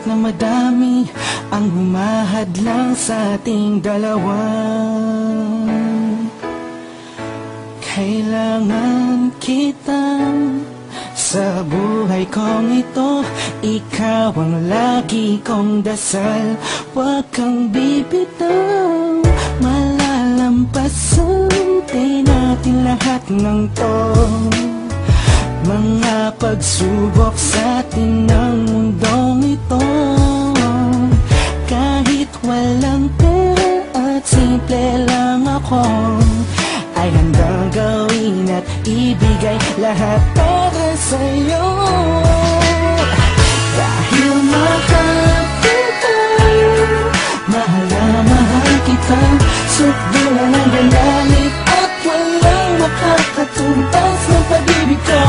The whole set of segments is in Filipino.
na madami ang humahadlang sa ating dalawa. Kailangan kita sa buhay kong ito. Ikaw ang lagi kong dasal. Huwag kang bibitaw, malalampasan din natin lahat ng to. Mga pagsubok sa atin ng mundong ito. Kahit walang pera at simple lang ako, ay handang gawin at ibigay lahat para sa'yo. Dahil mahal kita, mahal na mahal kita. Sukdulan ang galit at walang makakatumbas ng pag-ibig ko.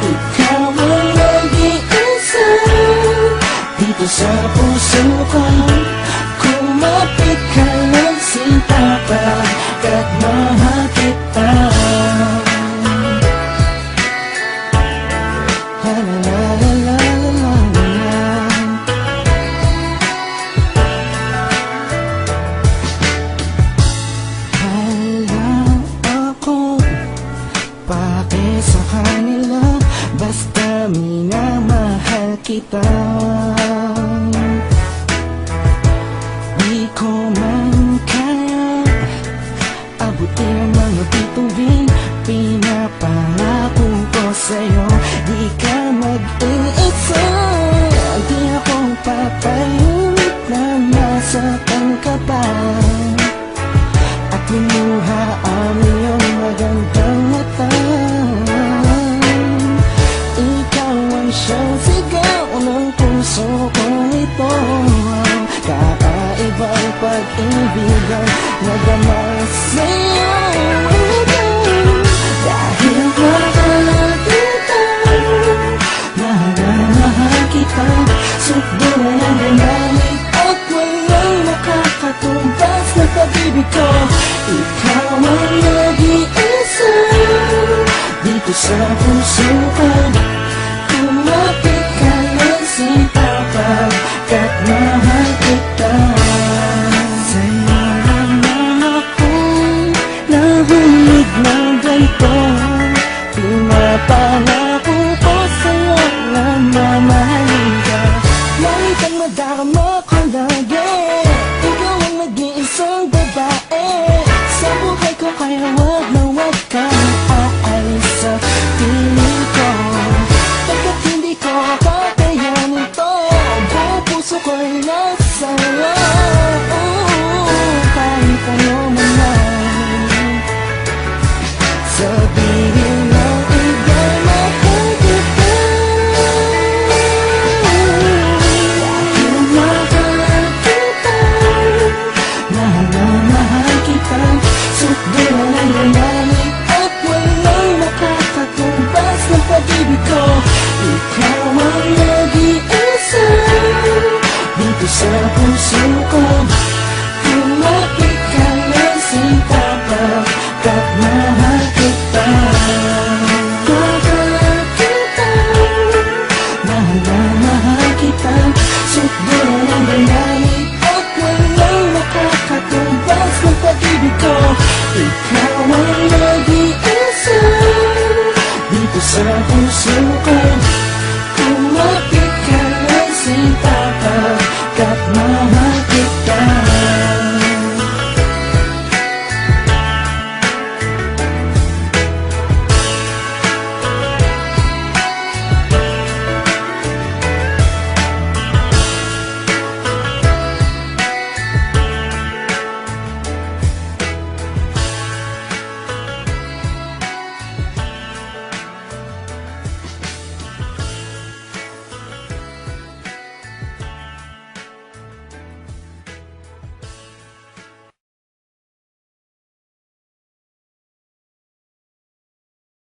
Ikaw ang nag-iisa dito sa puso ko. Kumapit ka lang sinta pagkat mahal kita. La la la la la la la. Hala ako pake sa kanila, basta minamahal kita. Di ko man kaya abutin ang mga bituin, pinapangako ko sa'yo. Di ka mag-iisa, di ako papayag na masaktan ka pa at lumuha ang iyong magandang mata. Ikaw ang siyang sigaw ng puso kong ito. Kakaibang pag-ibig ang nadama sa'yo. Dahil mahal kita, mahal na mahal kita. Sukdulan ang galit at walang makakatumbas na pag-ibig ko. Ikaw ang nag-iisa dito sa puso